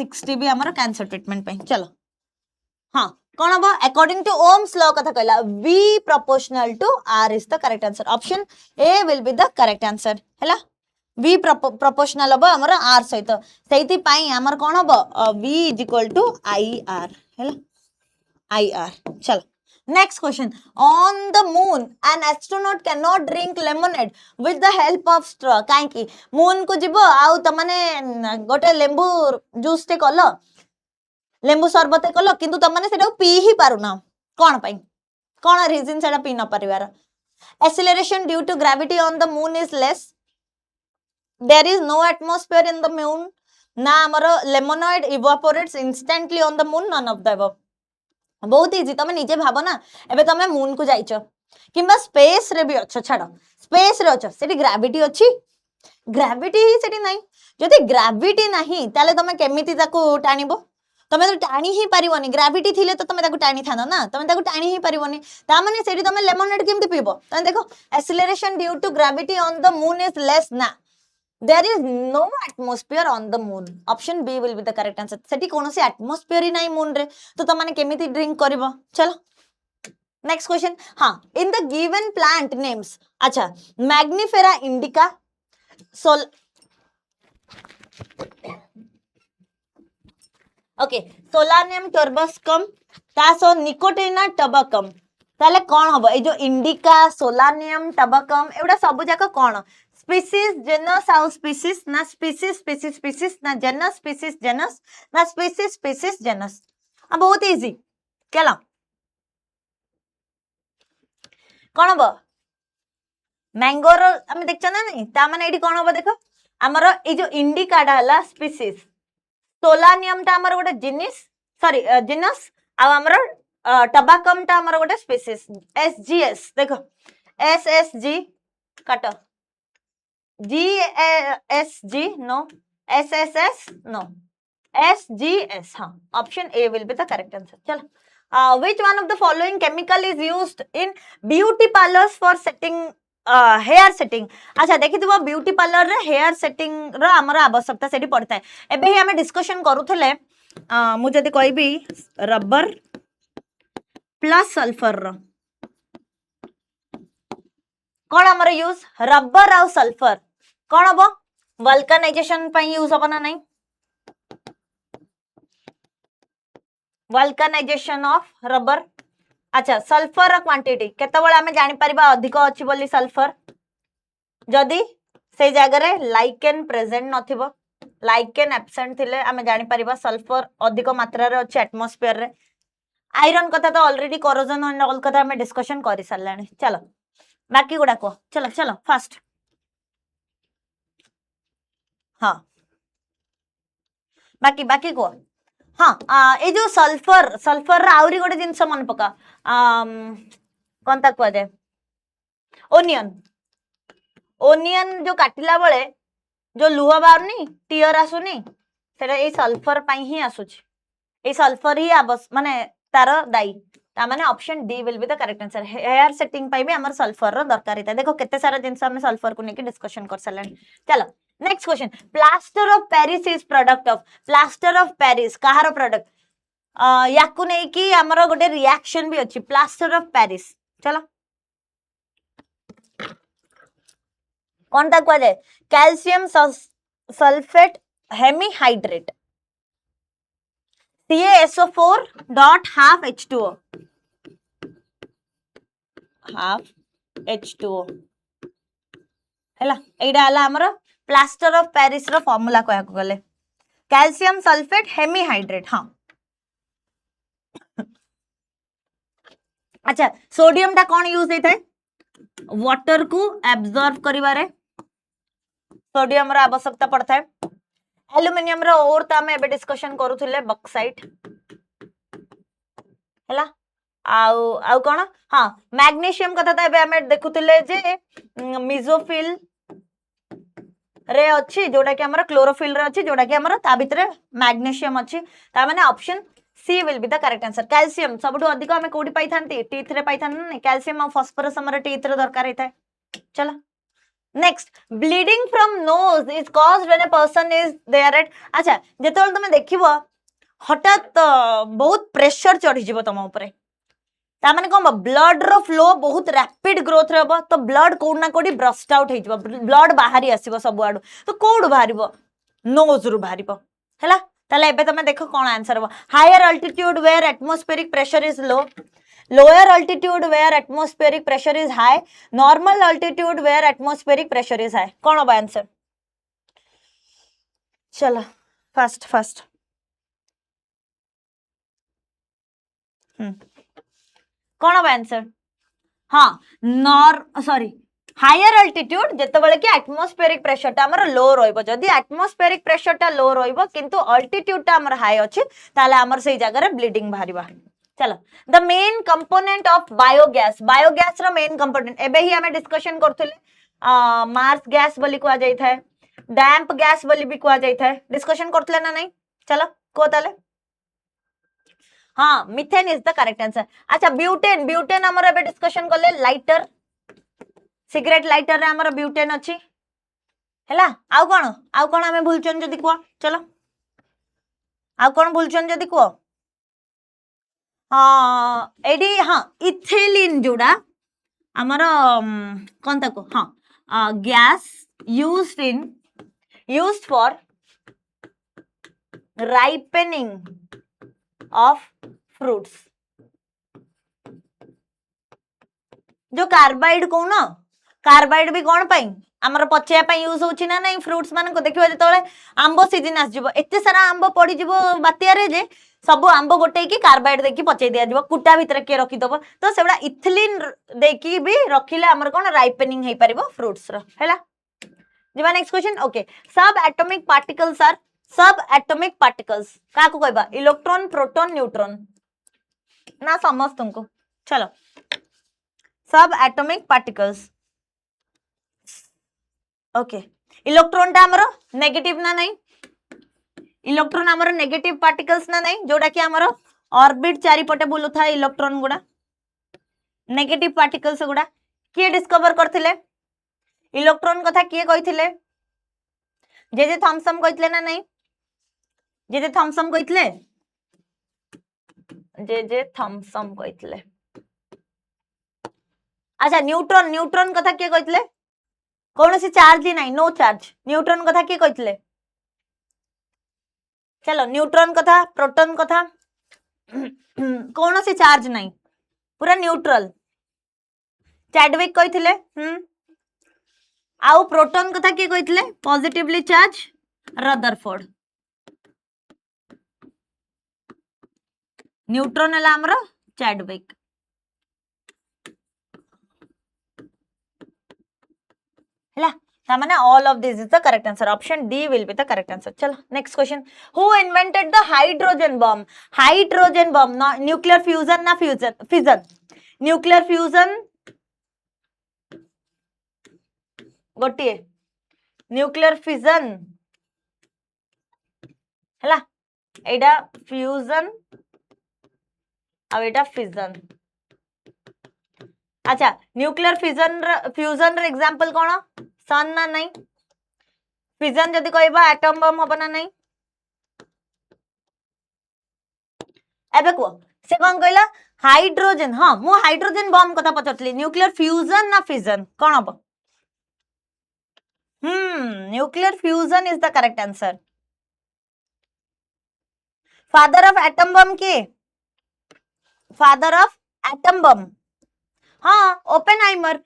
[SPEAKER 1] 60 भी हमरो कैंसर ट्रीटमेंट पई चलो हां कोन हबो अकॉर्डिंग टू ओम्स लॉ कथा कहला v proportional to r is the correct answer option a will be the correct answer हैला v proportional हबो हमर r सहित सेति पई हमर कोन हबो v = ir हैला ir चलो next question on the moon an astronaut can not drink lemonade with the help of straw काहे की मून को जिवो आउ त माने गोटे लेंबू जूस ते कलो लेंबू शरबत कलो किंतु तमने सेटा पी ही पारुना कोन पई कोन रीजन सेटा पी न परिवार acceleration due to gravity on the moon is less there is no atmosphere in the moon ना हमरो lemonade evaporates instantly on the moon none of the above बहुत इजी तमे निजे भाबो ना एबे तमे मून को जाइचो किंबा स्पेस रे भी अच्छो छाडो स्पेस रे अच्छो सेठी ग्रेविटी अछि ग्रेविटी ही सेठी नाही जदी ग्रेविटी नाही ताले तमे केमिति ताको टाणीबो तमे तो टाणी ही पारिबोनी ग्रेविटी थिले तो तमे ताको टाणी थानो ना तमे ताको टाणी ही पारिबोनी ता माने सेठी तमे लेमोनेड केमति पीबो तमे देखो acceleration due to gravity on the moon is less ना there is no atmosphere on the moon option b will be the correct answer सेठी कोनोसी atmosphere ही नाही मून रे तो त माने केमिति ड्रिंक करबो चलो नेक्स्ट क्वेश्चन हां in the given plant names अच्छा मैग्निफेरा इंडिका ओके सोलानियम टर्बस्कम तासो निकोटिना टबकम ताले कौन हम ये जो इंडिका सोलानियम टबकम एवडा सब जाक कौन स्पीसीज जेनस आउ स्पीसीज ना स्पीसीज स्पीसीज स्पीसीज ना जेनस स्पीसीज जेनस ना स्पीसीज स्पीसीज जेनस बहुत इजी चलो कौन हम मैंगोर आम देख ना नहीं ता माने एठी कौन हम देख आमर ये जो इंडिकाटा हला स्पीसीज सोलानियम टा आमर गोटे जिनिस सॉरी जिनस आ आमर टबाकम टा आमर गोटे स्पीसीज एसजीएस देखो एसएसजी काट GSG no SSS no SGS हाँ option A will be the correct answer चलो which one of the following chemical is used in beauty parlors for setting hair setting अच्छा देखि दिबो ब्यूटी पार्लर रे hair setting रो हमरा आवश्यकता सेठी पड़ता है एबे ही हमें डिस्कशन करूथले मु जदी कहबी रबर प्लस सल्फर रो कौन हमर यूज रबर आउ सल्फर कौन हम वल्कनाइजेशन पे यूज हम ना नहीं वल्कनाइजेशन ऑफ रबर अच्छा सल्फर क्वांटिटी केतबेले आमे जानि परिबा अधिक अछि बोली सल्फर जदी से जगह रे लाइकेन प्रेजेंट नथिबो लाइकेन एब्सेंट थिले आमे जानि परिबा सल्फर अधिक मात्रा रे अछि एटमॉस्फेयर रे आयरन कथा तो ऑलरेडी कोरोजन एंड ऑल कथा आमे डिस्कशन करि सल्लानी चलो बाकी गुडा को चलो चलो फास्ट हाँ बाकी बाकी को हाँ ये जो सल्फर सल्फर आउरी गोटे जिनस मन पका कौन ता कह जाए ओनियन ओनियन जो काटिला बेले जो लुह बाहरनी टीयर आसुनी सेटा ए सल्फर पाई ही आसुची ए सल्फर ही माने तार दाई ता माने option D will be the correct answer hair setting पाई भी हमर सल्फर रो दरकार है देखो केते सारा जिनस हम सल्फर को लेके डिस्कशन कर सलानी चलो next question plaster of Paris is product of plaster of Paris कहार प्रोडक्ट याकू नहीं कि हमर गोटे रिएक्शन भी अछि प्लास्टर ऑफ पेरिस चलो कौन ता कह जाए calcium sulphate hemihydrate CaSO4 dot half H2O half H2O हैला एडा हला हमर प्लास्टर ऑफ पेरिस रो फार्मूला कहया को गले कैल्शियम सल्फेट हेमीहाइड्रेट हां अच्छा सोडियम टा कौन यूज होता है वाटर को एब्जॉर्ब करिवारे सोडियम रो आवश्यकता पड़ता है एल्युमिनियम रो और ता में एबे डिस्कशन करूथले बॉक्साइट हैला आउ आउ कोन हां मैग्नीशियम कथा ता एबे हमें देखुथले जे मिजोफिल रे अछि जोडा कि हमर क्लोरोफिल रे अछि जोडा कि हमर ता भितरे मैग्नीशियम अछि ता माने option C will be the correct answer calcium सबटु अधिक हमें कोडी पाई थांती टीथ रे पाई थान नै कैल्शियम और फास्फोरस हमर टीथ रे दरकार हेता चलो next bleeding from nose is caused when a person is there at अच्छा जेतोल तुम देखिबो हठात बहुत प्रेशर चढ़ी जीवो तम ऊपर ता माने कोन ब्लड रो फ्लो बहुत रैपिड ग्रोथ रे हबो तो ब्लड कोड ना कोडी ब्रस्ट आउट हे जीवो ब्लड बाहरी आसीबो सब आडू तो कोड बाहरिबो नोज रु बाहरिबो हैला ताले एबे तमे देखो कोन आंसर हबो higher altitude where atmospheric pressure is low lower altitude where atmospheric pressure is high normal altitude where atmospheric pressure is high कौन होगा आंसर चलो फास्ट फास्ट कौन होगा आंसर हाँ नॉर सॉरी हायर अल्टीट्यूड जेतेबेले कि एटमॉस्फेरिक प्रेशर टा हमर लो रहइबो जदी एटमॉस्फेरिक प्रेशर टा लो रहइबो किंतु अल्टीट्यूड टा हमर हाई अछि ताले हमर सेही जगह रे ब्लीडिंग बाहरिबा चलो the main component of biogas रो मेन कंपोनेंट एबे ही हमें डिस्कशन करथले मार्स गैस बोली को आ जाई थाए डैम्प गैस बोली भी को आ जाई थाए डिस्कशन करथले ना नहीं चलो को ताले हाँ methane is the correct answer अच्छा ब्यूटेन ब्यूटेन हमर एबे डिस्कशन करले लाइटर सिगरेट लाइटर रे हमर ब्यूटेन अछि हैला आउ कोन हमें भूलचन जदी को चलो आउ कोन भूलचन जदी को हाँ एडी हाँ इथेलिन जोड़ा आमर कौन ताको हाँ gas used for ripening of fruits. जो कार्बाइड कौन कार्बाइड भी कौन पाई आमर पचेया पाई यूज होची ना नहीं फ्रूट्स मान को देखिबा जेतले आंबो सीजन आस जिवो एते सारा आंबो पड़ी जिवो बातिया रे जे सब आंबो गोटे की कार्बाइड देकी पचेई दिया जिवो कुटा भीतर के रखी दबो तो सेबडा इथिलीन देकी भी रखिले आमर कोन राइपनिंग हे परिबो फ्रूट्स रो हैला जिबा नेक्स्ट क्वेश्चन ओके सब एटॉमिक पार्टिकल्स आर सब एटॉमिक पार्टिकल्स का को कहबा इलेक्ट्रॉन प्रोटॉन न्यूट्रॉन ना समझ तुमको चलो सब एटॉमिक पार्टिकल्स ओके इलेक्ट्रॉन टा हमरो नेगेटिव ना नहीं इलेक्ट्रॉन हमरो नेगेटिव पार्टिकल्स ना नहीं जोटा कि हमरो ऑर्बिट चारि पटे बुलु था इलेक्ट्रॉन गुडा नेगेटिव पार्टिकल्स गुडा के डिस्कवर करथिले इलेक्ट्रॉन कथा के कहिथिले जे थॉमसन कहिथिले ना नहीं जे थॉमसन कहिथिले जे थॉमसन कहिथिले अच्छा न्यूट्रॉन न्यूट्रॉन कथा के कहिथिले कौन सी चार्ज ही नहीं नो चार्ज न्यूट्रॉन कथा के कहिथिले चलो न्यूट्रॉन कथा प्रोटॉन कथा कौन सी चार्ज नहीं पूरा न्यूट्रल चैडविक कहिथिले आउ प्रोटॉन कथा के कहिथिले पॉजिटिवली चार्ज रदरफोर्ड न्यूट्रॉन हला हमरो चैडविक हला तामाने all of this is the correct answer option D will be the correct answer चलो next question who invented the hydrogen bomb ना nuclear fusion ना fission nuclear fusion गोटिए nuclear fission हला एडा fusion अब एडा fission अच्छा nuclear fusion रे example कोन सन ना नहीं फिजन जदी कहबा एटम बम हबना नहीं एबे को से कोन कहला हाइड्रोजन हां मु हाइड्रोजन बम कथा पचतली न्यूक्लियर फ्यूजन ना फिजन कोन हबो nuclear fusion is the correct answer father of atom bomb के फादर ऑफ एटम बम हाँ ओपेनहाइमर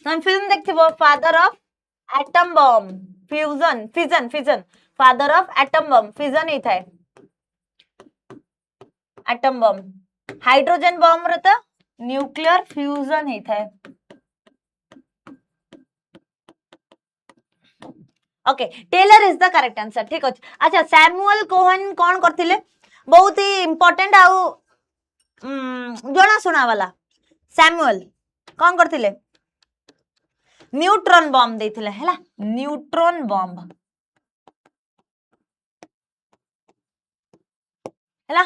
[SPEAKER 1] तुम फिल्म देखथिबो father of atom bomb fission father of atom bomb fission ही थाए एटम बम हाइड्रोजन बम रे त न्यूक्लियर फ्यूजन ही थाए okay Teller is the correct answer ठीक अछि अच्छा सैमुअल कोहेन कोन करथिले बहुत ही इंपोर्टेंट आउ जणा सुना वाला सैमुअल कौन करथिले न्यूट्रॉन बॉम्ब देथिले हैला न्यूट्रॉन बॉम्ब हैला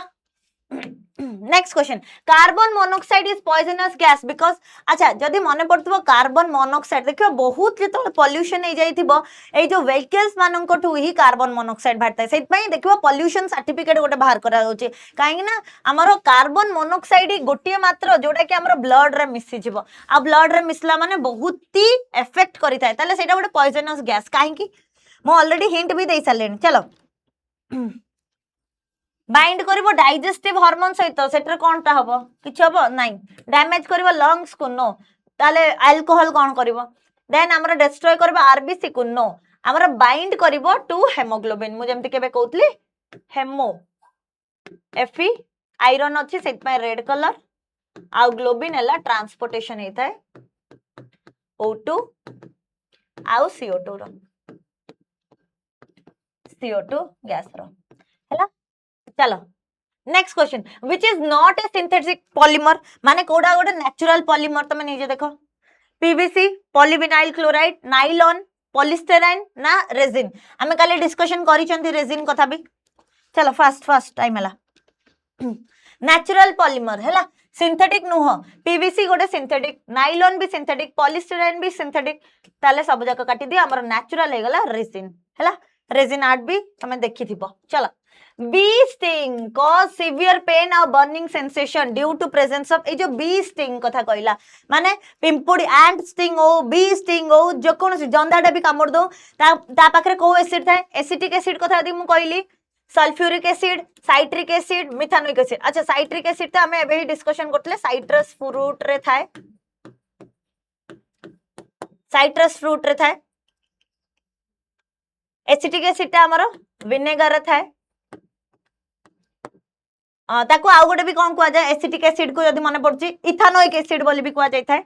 [SPEAKER 1] next question carbon monoxide is poisonous gas because अच्छा जदी मने पड़तबो कार्बन मोनोक्साइड देखियो बहुत जेतो पोल्यूशन हे जाइथिबो ए जो व्हीकल्स माननकोठु ही कार्बन मोनोक्साइड बाहरता सेत पई देखियो पोल्यूशन सर्टिफिकेट गोटे बाहर करा होचे काहे ना हमरो कार्बन मोनोक्साइड गोटिए मात्र जोटा कि हमरो ब्लड रे मिसि जिवो आ ब्लड रे मिसला माने बहुत ही इफेक्ट करिताय ताले सेटा गोटे पॉइजनस गैस काहे कि मो ऑलरेडी हिंट भी दे सालेनी चलो बाइंड करिवो डाइजेस्टिव हार्मोन सहित सेटर कोनटा हबो किछ हबो नाही डैमेज करिवो लंग्स को नो ताले अल्कोहल कोन करिवो देन हमरा डिस्ट्रॉय करिवो आरबीसी को नो हमरा बाइंड करिवो टू हेमोग्लोबिन मु जेमति केबे कहउतली हेमो एफी आयरन अछि सेत पय रेड कलर आ ग्लोबिन हला ट्रांसपोर्टेशन हेताय O2 आ CO2 रो CO2 गैस रो हला चलो next question which is not a synthetic polymer माने कोडा गोटे नेचुरल पॉलीमर तमे निजे देखो पीवीसी पॉलीविनाइल क्लोराइड नाइलॉन पॉलिस्टेराइन ना रेजिन हमें काले डिस्कशन करी चंती रेजिन कथा भी चलो फर्स्ट टाइम हला नेचुरल पॉलीमर हला सिंथेटिक नुह पीवीसी गोटे सिंथेटिक नाइलॉन भी सिंथेटिक पॉलिस्टेराइन भी सिंथेटिक ताले सब जाक काटी दिया हमर नेचुरल हे गला रेजिन हला रेजिन आर्ट भी तमे देखि थिबो चलो bee sting cause severe pain or burning sensation due to presence of ए जो bee sting कथा कहला माने पिंपुड़ी ant sting हो bee sting हो जो कोन जंदाटा भी कामड़ दो ता पाखरे को एसिड थाए एसिटिक एसिड कथा यदि मु कहली sulphuric acid citric acid methanoic acid अच्छा साइट्रिक एसिड तो हमें एबे ही डिस्कशन करतले साइट्रस फ्रूट रे थाए साइट्रस फ्रूट रे थाए एसिटिक एसिड ता हमरो विनेगर रे थाए ताको आउ गोटे भी कौन कुआ जाए एसिटिक एसिड को यदि मन पड़ची इथानोइक एसिड बोली भी कुआ जाय थाए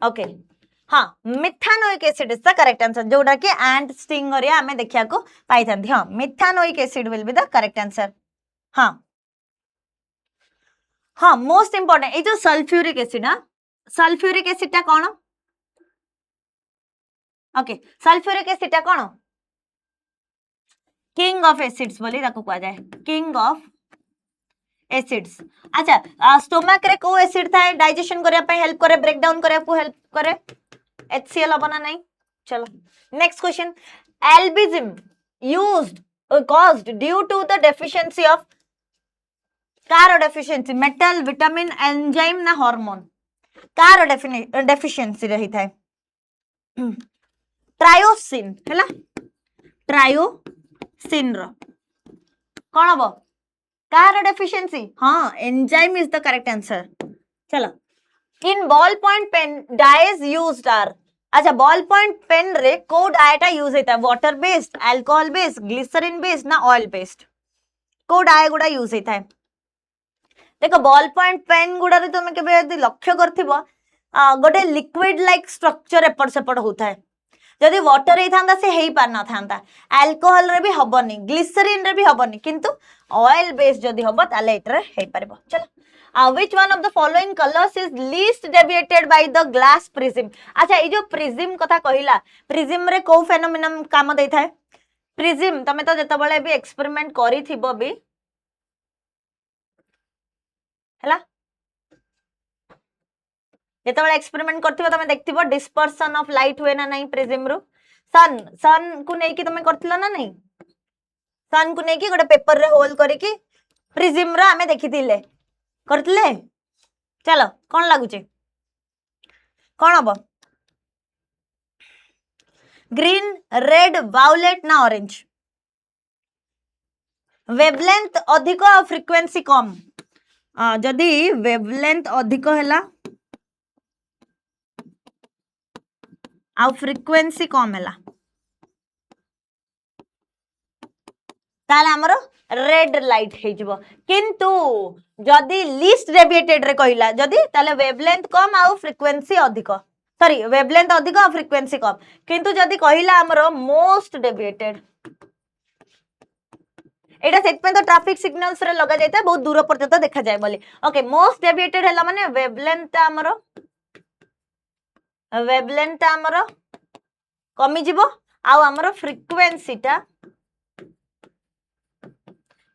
[SPEAKER 1] ओके हाँ methanoic acid is the correct answer जोडा कि एंट स्टिंग हरिया हमें देखिया को पाई थांती हाँ methanoic acid will be the correct answer हाँ हाँ मोस्ट इंपोर्टेंट ए जो सल्फ्यूरिक एसिड हाँ सल्फ्यूरिक एसिड टा कौन ओके सल्फ्यूरिक एसिड टा कौन किंग ऑफ एसिड्स बोली ताको कुआ जाए किंग ऑफ एसिड्स अच्छा स्टोमक रे को एसिड थाए डाइजेशन करिया पे हेल्प करे ब्रेक डाउन करिया को हेल्प करे HCl बना नहीं चलो next question albinism used caused due to the deficiency of कार डेफिशिएंसी मेटल विटामिन एंजाइम ना हार्मोन कार डेफिशिएंसी रही थाए ट्रायोसिन हैला ट्रायोसिन रो कौन हबो कार डेफिशिएंसी हाँ enzyme is the correct answer चलो in ball point pen dyes used are अच्छा बॉल पॉइंट पेन रे को डायटा यूज होता है water based alcohol based glycerine based ना ऑयल बेस्ड को डाय गुडा यूज होता है देखो बॉल पॉइंट पेन गुडा रे तुम केबे यदि लक्ष्य करथिबो गोटे लिक्विड लाइक स्ट्रक्चर एपट सेपट होता है जदि वाटर ही थांदा से हेई पार ना थांदा अल्कोहल रे भी हबनी ग्लिसरीन रे भी हबनी किंतु ऑयल बेस्ड जदि हबो ताले एटरे हेई परबो चलो which one of the following colors is least deviated by the glass prism अच्छा ए जो प्रिज्म कथा कहिला प्रिज्म रे को फेनोमेनन काम देई थाए प्रिज्म तमे तो जत बळे भी एक्सपेरिमेंट करी थिबो भी हैला जत बळे एक्सपेरिमेंट करथिबो तमे देखथिबो डिस्पर्शन ऑफ लाइट हुए ना नहीं प्रिज्म रो सन को नै कि तमे करथिलो ना नहीं सन को नै कि गोटे पेपर रे होल करी कि प्रिज्म रो हमें देखिथिले करथिले चलो कौन लागुचे कौन हबो ग्रीन रेड वायलेट ना ऑरेंज वेवलेंथ अधिक और फ्रीक्वेंसी कम जदि वेवलेंथ अधिक हैला आ फ्रीक्वेंसी कम हैला ताले हमरो रेड लाइट हे जिवो किंतु जदि लीस्ट डेविएटेड रे कहिला जदि ताले वेवलेंथ कम आ फ्रीक्वेंसी अधिक सॉरी वेवलेंथ अधिक आ फ्रीक्वेंसी कम किंतु जदि कहिला हमरो मोस्ट डेविएटेड एटा सेट पे तो ट्रैफिक सिग्नल्स रे लगा जायता बहुत दूर पर्यंत देखा जाय बोली ओके मोस्ट डेविएटेड हैला माने वेवलेंथ हमरो कमी जिवो आ हमरो फ्रीक्वेंसी ता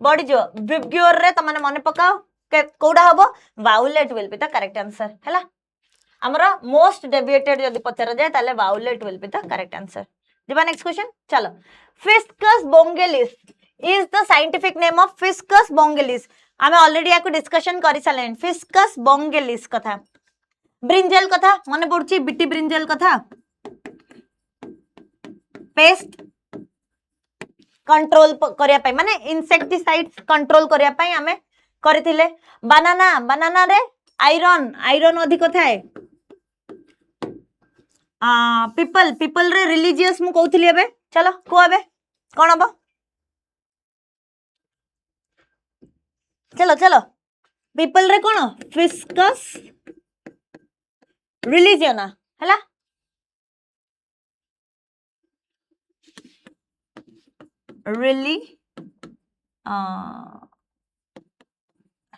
[SPEAKER 1] बॉडी जो विब्ग्योर रे तमने मन पकाओ कोडा हबो violet will be the correct answer हैला हमरा मोस्ट डेविएटेड यदि पचरा जाय ताले violet will be the correct answer दिबा नेक्स्ट क्वेश्चन चलो Ficus benghalensis is the scientific name of Ficus benghalensis हमें ऑलरेडी याको डिस्कशन करि सालेन फिस्कस बोंगेलिस कथा ब्रिंजल कथा मने पड़ची बिटी ब्रिंजल कथा पेस्ट कंट्रोल करिया पई माने इंसेक्टिसाइड्स कंट्रोल करिया पई हमें करथिले बनाना रे आयरन अधिक थाए पीपल रे रिलीजियस मु कहउथिली एबे चलो को एबे कोन हबो चलो पीपल रे कोन फिस्कस रिलीजियन हैला रिली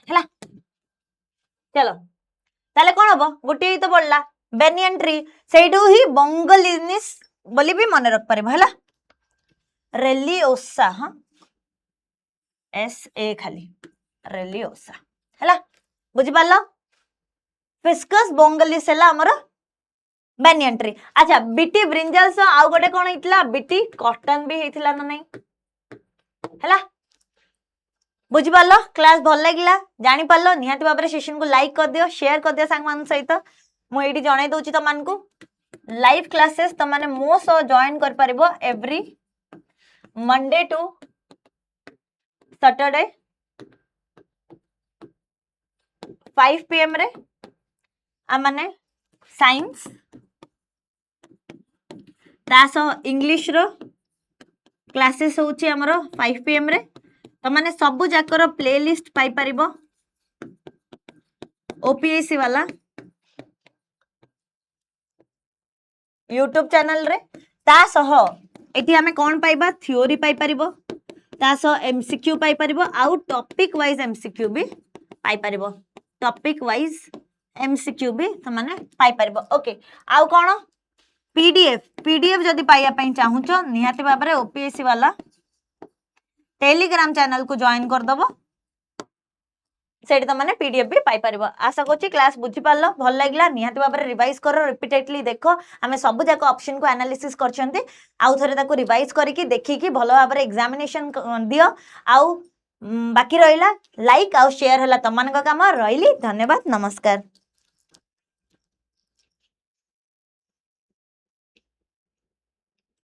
[SPEAKER 1] हैला चलो ताले कोन हबो गुटी तो बोलला बेनियन ट्री सेडू ही बोंगलिनिस बोली भी मन रख परबो हैला रेलियोसा हां SA खाली रेलियोसा हैला बुझि पालो फिस्कस बोंगलिस हैला हमर banyan tree अच्छा बीटी ब्रिंजल सो आउ गोटे कोन हितला बीटी कॉटन भी हितला ना नहीं हला बुझी पालो क्लास भल लागिला जानि पालो निहाती भाबरे सेशन को लाइक कर दियो शेयर कर दियो सांग मान सहित मु एडी जणाई दोची त मान को लाइव क्लासेस त माने मो सो जॉइन कर परिबो every Monday to Saturday 5 PM रे आ माने साइंस तासो इंग्लिश रो क्लासेस होची हमरो 5 PM रे तो माने सबु जाकर प्लेलिस्ट पाई परिबो ओपीएससी वाला यूट्यूब चैनल रे ता सह एटी हमें कोन पाइबा थ्योरी पाई परिबो ता सह एमसीक्यू पाई परिबो आउ टॉपिक वाइज एमसीक्यू भी पाई परिबो टॉपिक वाइज एमसीक्यू भी तो माने पाई परिबो ओके आउ कोन पीडीएफ जदी पाइया पई चाहूचो निहाती बाबरे ओपीएससी वाला टेलीग्राम चैनल को जॉइन कर दबो सेठी त माने पीडीएफ भी पाई परिबो आशा करछि क्लास बुझी पारलो भल लागला निहाती बाबरे रिवाइज करो रिपीटेडली देखो हमें सब जाक ऑप्शन को एनालिसिस करछंती आउ थरे ताको रिवाइज करिकि देखिकि भलो बाबरे एग्जामिनेशन दियो आउ बाकी रहिला लाइक आउ शेयर हला तमन का काम रहिली धन्यवाद नमस्कार।